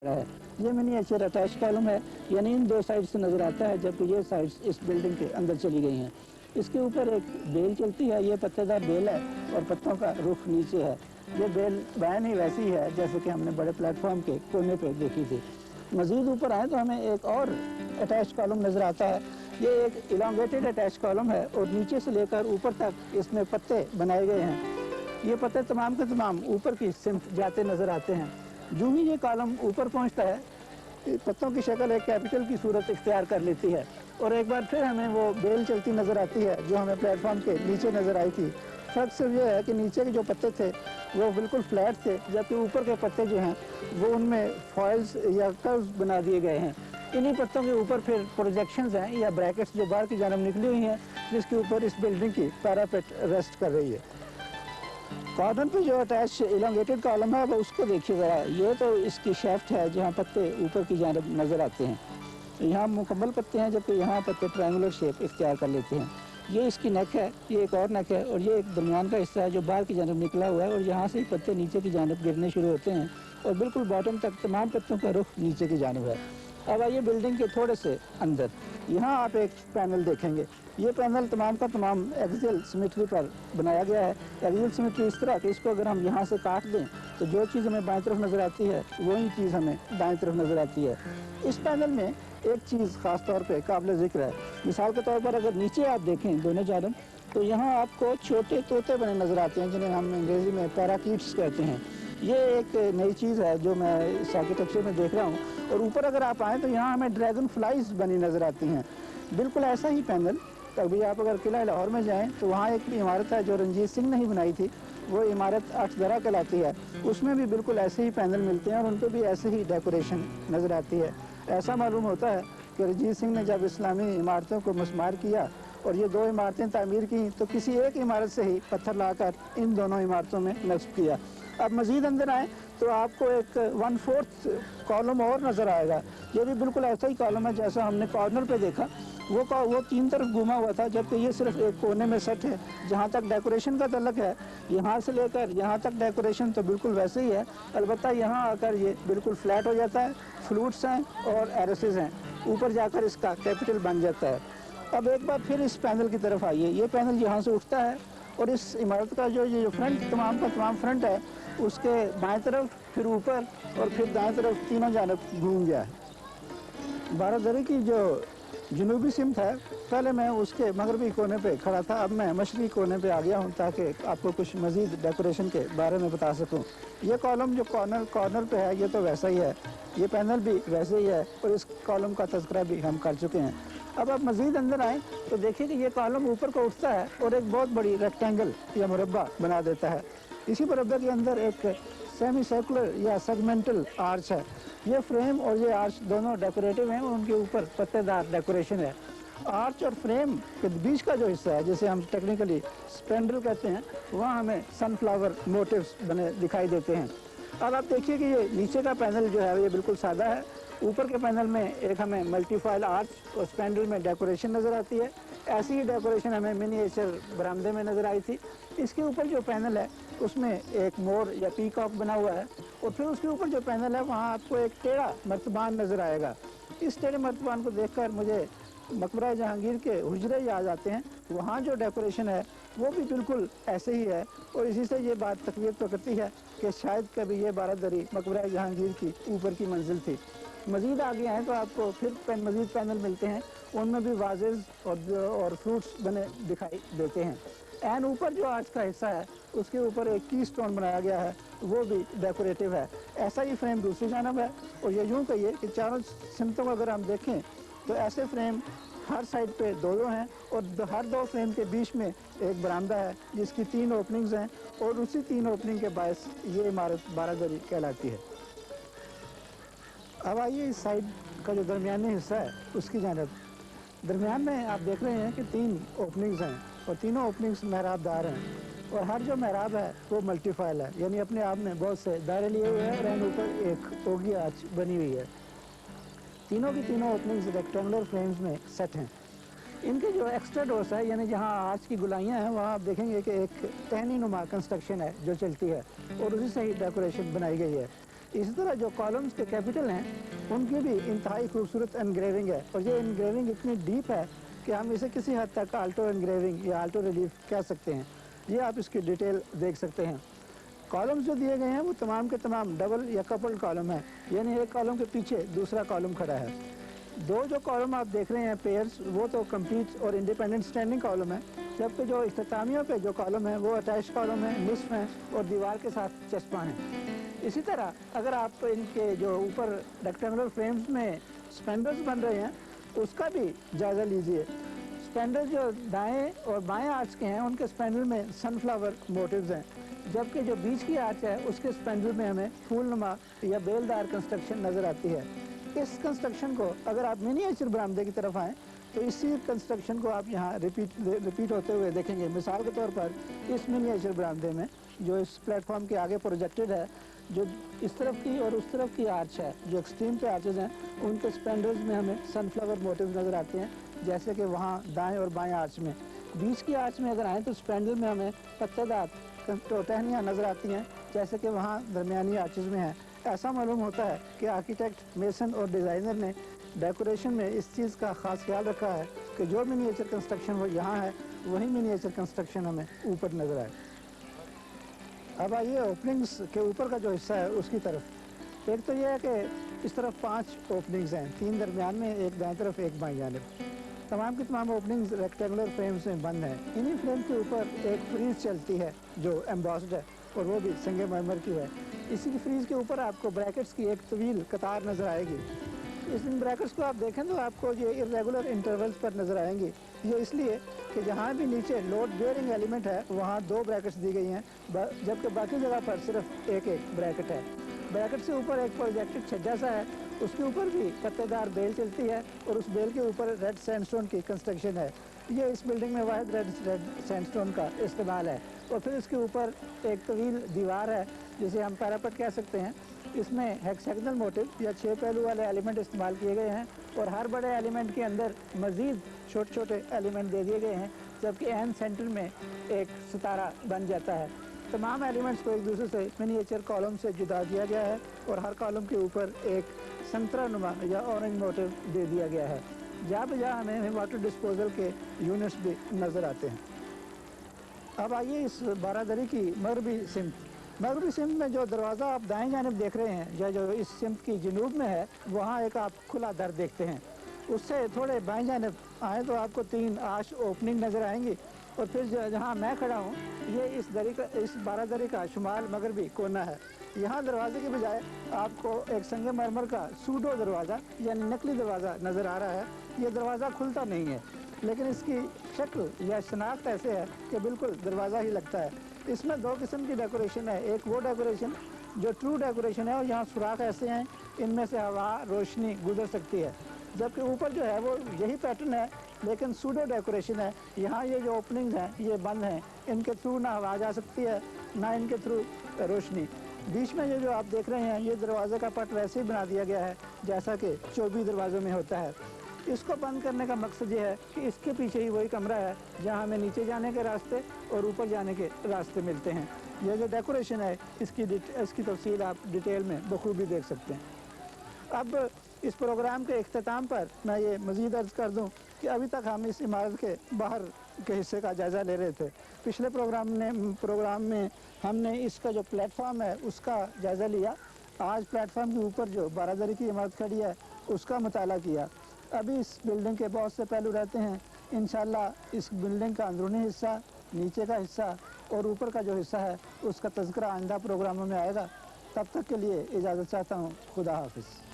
है। ये miniature attach column है, यानी इन दो साइड से नज़र आता है, जबकि ये साइड्स इस बिल्डिंग के अंदर चली गई हैं। इसके ऊपर एक बेल चलती है, ये पत्तेदार बेल है और पत्तों का रुख नीचे है। ये बेल बैन ही वैसी है जैसे कि हमने बड़े प्लेटफॉर्म के कोने पे देखी थी। मज़ीद ऊपर आए तो हमें एक और अटैच कॉलम नज़र आता है। ये एक इलांगेटेड अटैच कॉलम है और नीचे से लेकर ऊपर तक इसमें पत्ते बनाए गए हैं। ये पत्ते तमाम के तमाम ऊपर की सिमत जाते नज़र आते हैं। जो ही ये कॉलम ऊपर पहुंचता है, पत्तों की शक्ल एक कैपिटल की सूरत इख्तियार कर लेती है और एक बार फिर हमें वो बेल चलती नज़र आती है जो हमें प्लेटफॉर्म के नीचे नज़र आई थी। फ़र्क सिर्फ ये है कि नीचे के जो पत्ते थे वो बिल्कुल फ्लैट थे, जबकि ऊपर के पत्ते जो हैं वो उनमें फॉइल्स या कर्व्स बना दिए गए हैं। इन्हीं पत्तों के ऊपर फिर प्रोजेक्शंस हैं या ब्रैकेट्स जो बाहर की जानब निकली हुई हैं, जिसके ऊपर इस बिल्डिंग की पैरापेट रेस्ट कर रही है। कॉर्नर पे जो अटैच इलांगेटेड कॉलम है वो उसको देखिए ज़रा। ये तो इसकी शेफ्ट है जहाँ पत्ते ऊपर की जानब नज़र आते हैं। यहाँ मुकम्मल पत्ते हैं, जबकि यहाँ पत्ते ट्रायंगुलर शेप इख्तियार कर लेते हैं। ये इसकी नेक है, ये एक और नेक है और ये एक दरमियान का हिस्सा है जो बाहर की जानब निकला हुआ है और यहाँ से ही पत्ते नीचे की जानब गिरने शुरू होते हैं और बिल्कुल बॉटम तक तमाम पत्तों का रुख नीचे की जानब है। अब आइए बिल्डिंग के थोड़े से अंदर, यहाँ आप एक पैनल देखेंगे। ये पैनल तमाम का तमाम एक्सियल सिमेट्री पर बनाया गया है। एक्सियल सिमेट्री इस तरह कि इसको अगर हम यहाँ से काट दें तो जो चीज़ हमें बाएं तरफ नज़र आती है वही चीज़ हमें दाएं तरफ नज़र आती है। इस पैनल में एक चीज़ ख़ास तौर पे काबिल ज़िक्र है। मिसाल के तौर पर अगर नीचे आप देखें दोनों जानब, तो यहाँ आपको छोटे तोते बने नज़र आते हैं जिन्हें हम अंग्रेज़ी में पैराकीट्स कहते हैं। ये एक नई चीज़ है जो मैं इस आर्किटेक्चर में देख रहा हूँ। और ऊपर अगर आप आएँ तो यहाँ हमें ड्रैगन फ्लाइज बनी नज़र आती हैं। बिल्कुल ऐसा ही पैनल कभी आप अगर किला लाहौर में जाएं तो वहाँ एक इमारत है जो रंजीत सिंह ने ही बनाई थी, वो इमारत अठदरा कहलाती है। उसमें भी बिल्कुल ऐसे ही पैनल मिलते हैं और उन पर भी ऐसे ही डेकोरेशन नज़र आती है। ऐसा मालूम होता है कि रंजीत सिंह ने जब इस्लामी इमारतों को मस्मार किया और ये दो इमारतें तामीर की तो किसी एक इमारत से ही पत्थर लाकर इन दोनों इमारतों में नस्ब किया। अब मज़ीद अंदर आएँ तो आपको एक 1/4 कॉलम और नज़र आएगा। ये भी बिल्कुल ऐसा ही कॉलम है जैसा हमने कॉर्नर पे देखा। वो तीन तरफ घुमा हुआ था, जबकि ये सिर्फ एक कोने में सेट है। जहाँ तक डेकोरेशन का तल्लक है, यहाँ से लेकर यहाँ तक डेकोरेशन तो बिल्कुल वैसे ही है, अलबत्ता यहाँ आकर ये बिल्कुल फ्लैट हो जाता है। फ्लूट्स हैं और एरसेस हैं, ऊपर जाकर इसका कैपिटल बन जाता है। अब एक बार फिर इस पैनल की तरफ आइए। ये पैनल यहाँ से उठता है और इस इमारत का जो फ्रंट तमाम का तमाम फ्रंट है उसके बाएं तरफ, फिर ऊपर और फिर दाएं तरफ तीनों जानब घूम गया है। बारादरी की जो जनूबी सिमत है, पहले मैं उसके मगरबी कोने पे खड़ा था, अब मैं मशरक़ी कोने पे आ गया हूँ ताकि आपको कुछ मज़ीद डेकोरेशन के बारे में बता सकूँ। ये कॉलम जो कॉर्नर पे है ये तो वैसा ही है, ये पैनल भी वैसे ही है और इस कॉलम का तज़किरा भी हम कर चुके हैं। अब आप मज़ीद अंदर आएँ तो देखिए कि ये कॉलम ऊपर को उठता है और एक बहुत बड़ी रेक्टेंगल या मुरब्बा बना देता है। इसी मुरब्बे के अंदर एक सेमी सर्कुलर या सेगमेंटल आर्च है। ये फ्रेम और ये आर्च दोनों डेकोरेटिव हैं और उनके ऊपर पत्तेदार डेकोरेशन है। आर्च और फ्रेम के बीच का जो हिस्सा है, जिसे हम टेक्निकली स्पेंड्रल कहते हैं, वहाँ हमें सनफ्लावर मोटिव्स बने दिखाई देते हैं। अब आप देखिए कि ये नीचे का पैनल जो है ये बिल्कुल सादा है। ऊपर के पैनल में एक हमें मल्टीफाइल आर्च और स्पेंड्रल में डेकोरेशन नज़र आती है। ऐसी ही डेकोरेशन हमें मिनीएचर बरामदे में नज़र आई थी। इसके ऊपर जो पैनल है उसमें एक मोर या पीकॉक बना हुआ है और फिर उसके ऊपर जो पैनल है वहाँ आपको एक टेढ़ा मर्तबान नज़र आएगा। इस टेढ़े मर्तबान को देखकर मुझे मकबरा जहांगीर के हुजरे याद आते हैं। वहाँ जो डेकोरेशन है वो भी बिल्कुल ऐसे ही है और इसी से ये बात तकवीत तो करती है कि शायद कभी ये बारादरी मकबरा जहांगीर की ऊपर की मंजिल थी। मज़ीद आगे आए तो आपको फिर मज़ीद पैनल मिलते हैं, उनमें भी वाजेज और फ्रूट्स बने दिखाई देते हैं। एन ऊपर जो आर्च का हिस्सा है उसके ऊपर एक की स्टोन बनाया गया है, वो भी डेकोरेटिव है। ऐसा ही फ्रेम दूसरी जानब है और ये यूँ कहिए कि चारों सिमतों को अगर हम देखें तो ऐसे फ्रेम हर साइड पे दो हैं और हर दो फ्रेम के बीच में एक बरामदा है जिसकी 3 ओपनिंग्स हैं और उसी 3 ओपनिंग के बायस ये इमारत बारादरी कहलाती है। अब आइए इस साइड का जो दरमियानी हिस्सा है उसकी जानब। दरमियान में आप देख रहे हैं कि 3 ओपनिंग्स हैं और तीनों ओपनिंग्स महराबदार हैं और हर जो महराब है वो मल्टीफाइल है, यानी अपने आप में बहुत से दायरे लिए हुए हैं और ऊपर एक ओगी आर्च बनी हुई है। तीनों की तीनों ओपनिंग्स रेक्टेंगुलर फ्रेम्स में सेट हैं। इनके जो एक्स्ट्रा डोर्स है, यानी जहाँ आर्च की गुलाइयाँ हैं, वहाँ आप देखेंगे कि एक टहनी नुमा कंस्ट्रक्शन है जो चलती है और उसी से ही डेकोरेशन बनाई गई है। इसी तरह जो कॉलम्स के कैपिटल हैं उनकी भी इंतहाई खूबसूरत एनग्रेविंग है, और ये एनग्रेविंग इतनी डीप है कि हम इसे किसी हद तक आल्टो एनग्रेविंग या आल्टो रिलीफ कह सकते हैं। ये आप इसकी डिटेल देख सकते हैं। कॉलम्स जो दिए गए हैं वो तमाम के तमाम डबल या कपल्ड कॉलम है, यानी एक कॉलम के पीछे दूसरा कॉलम खड़ा है। दो जो कॉलम आप देख रहे हैं पेयर्स, वो तो कंप्लीट और इंडिपेंडेंट स्टैंडिंग कॉलम है, जबकि जो इख्तितामियों पे जो कॉलम है वो अटैच कॉलम है, निस्फ है और दीवार के साथ चस्पा है। इसी तरह अगर आप इनके जो ऊपर रेक्टेंगुलर फ्रेम्स में स्पेंडर्स बन रहे हैं उसका भी जायज़ा लीजिए। स्पेंडर्स जो दाएं और बाएं आर्च के हैं उनके स्पेंडल में सनफ्लावर मोटिव्स हैं, जबकि जो बीच की आर्च है उसके स्पेंडल में हमें फूलनुमा या बेलदार कंस्ट्रक्शन नज़र आती है। इस कंस्ट्रक्शन को अगर आप मिनिएचर बरामदे की तरफ आएँ तो इसी कंस्ट्रक्शन को आप यहाँ रिपीट होते हुए देखेंगे। मिसाल के तौर पर इस मिनिएचर बरामदे में जो इस प्लेटफॉर्म के आगे प्रोजेक्टेड है, जो इस तरफ की और उस तरफ की आर्च है, जो एक्सट्रीम पे आर्चेज हैं उनके स्पेंडल्स में हमें सनफ्लावर मोटिव्स नज़र आते हैं, जैसे कि वहाँ दाएं और बाएं आर्च में। बीच की आर्च में अगर आएँ तो स्पेंडल में हमें पत्तेदार टहनियाँ नज़र आती हैं, जैसे कि वहाँ दरमियानी आर्चेज में है। ऐसा मालूम होता है कि आर्किटेक्ट, मेसन और डिज़ाइनर ने डेकोरेशन में इस चीज़ का ख़ास ख्याल रखा है कि जो मिनिएचर कंस्ट्रक्शन वो यहाँ है वही मिनिएचर कंस्ट्रक्शन हमें ऊपर नज़र आए। अब आइए ओपनिंग्स के ऊपर का जो हिस्सा है उसकी तरफ। एक तो ये है कि इस तरफ 5 ओपनिंग्स हैं, 3 दरमियान में, एक दाएं तरफ, एक बाएं जानिब। तमाम की तमाम ओपनिंग्स रेक्टेंगुलर फ्रेम्स में बंद हैं। इन्हीं फ्रेम के ऊपर एक फ्रीज चलती है जो एम्बॉस्ड है और वो भी संगे मरमर की है। इसी की फ्रीज के ऊपर आपको ब्रैकेट्स की एक तवील कतार नज़र आएगी। इन ब्रैकेट्स को आप देखें तो आपको ये इर्रेगुलर इंटरवल्स पर नज़र आएंगी। ये इसलिए कि जहाँ भी नीचे लोड बेयरिंग एलिमेंट है वहाँ 2 ब्रैकेट्स दी गई हैं, जबकि बाकी जगह पर सिर्फ एक ब्रैकेट है। ब्रैकेट से ऊपर एक प्रोजेक्टेड छज्जा सा है, उसके ऊपर भी पत्तेदार बेल चलती है और उस बेल के ऊपर रेड सैंडस्टोन की कंस्ट्रक्शन है। ये इस बिल्डिंग में वाहिद रेड सैंडस्टोन का इस्तेमाल है। और फिर इसके ऊपर एक तवील दीवार है जिसे हम पैरापेट कह सकते हैं। इसमें हेक्सागोनल मोटिव या 6 पहलू वाले एलिमेंट इस्तेमाल किए गए हैं और हर बड़े एलिमेंट के अंदर मज़ीद छोटे छोटे एलिमेंट दे दिए गए हैं, जबकि एन सेंटर में एक सितारा बन जाता है। तमाम एलिमेंट्स को एक दूसरे से मिनिएचर कॉलम से जुदा किया गया है और हर कॉलम के ऊपर एक संतरा नुमा या ऑरेंज मोटिव दे दिया गया है। जहाँ बजा हमें वाटर डिस्पोजल के यूनिट्स भी नज़र आते हैं। अब आइए इस बारादरी की मगरबी सिमत में जो दरवाज़ा आप दाएं जानिब देख रहे हैं या जो इस सिमत की जनूब में है, वहाँ एक आप खुला दर देखते हैं। उससे थोड़े बाएं जानिब आए तो आपको 3 आर्च ओपनिंग नज़र आएंगी और फिर जहाँ मैं खड़ा हूँ ये इस बारादरी का शुमाल मगरबी कोना है। यहाँ दरवाजे के बजाय आपको एक संगे मरमर का सूडो दरवाज़ा यानी नकली दरवाज़ा नज़र आ रहा है। ये दरवाज़ा खुलता नहीं है, लेकिन इसकी शक्ल या शनाख्त ऐसे है कि बिल्कुल दरवाज़ा ही लगता है। इसमें 2 किस्म की डेकोरेशन है। एक वो डेकोरेशन जो ट्रू डेकोरेशन है और यहाँ सुराख ऐसे हैं, इनमें से हवा रोशनी गुजर सकती है, जबकि ऊपर जो है वो यही पैटर्न है लेकिन सूडो डेकोरेशन है। यहाँ ये जो ओपनिंग्स हैं ये बंद हैं, इनके थ्रू ना हवा जा सकती है ना इनके थ्रू रोशनी। बीच में ये जो आप देख रहे हैं ये दरवाजे का पट वैसे ही बना दिया गया है जैसा कि चौबी दरवाज़ों में होता है। इसको बंद करने का मकसद ये है कि इसके पीछे ही वही कमरा है जहाँ हमें नीचे जाने के रास्ते और ऊपर जाने के रास्ते मिलते हैं। यह जो डेकोरेशन है इसकी तफसील आप डिटेल में बखूबी देख सकते हैं। अब इस प्रोग्राम के इख्तिताम पर मैं ये मज़ीद अर्ज़ कर दूं कि अभी तक हम इस इमारत के बाहर के हिस्से का जायज़ा ले रहे थे। पिछले प्रोग्राम में हमने इसका जो प्लेटफॉर्म है उसका जायज़ा लिया। आज प्लेटफॉर्म के ऊपर जो बारादरी की इमारत खड़ी है उसका मुताला किया। अभी इस बिल्डिंग के बहुत से पहलू रहते हैं। इंशाअल्लाह इस बिल्डिंग का अंदरूनी हिस्सा, नीचे का हिस्सा और ऊपर का जो हिस्सा है उसका तज़किरा आइंदा प्रोग्रामों में आएगा। तब तक के लिए इजाज़त चाहता हूँ। खुदा हाफिज़।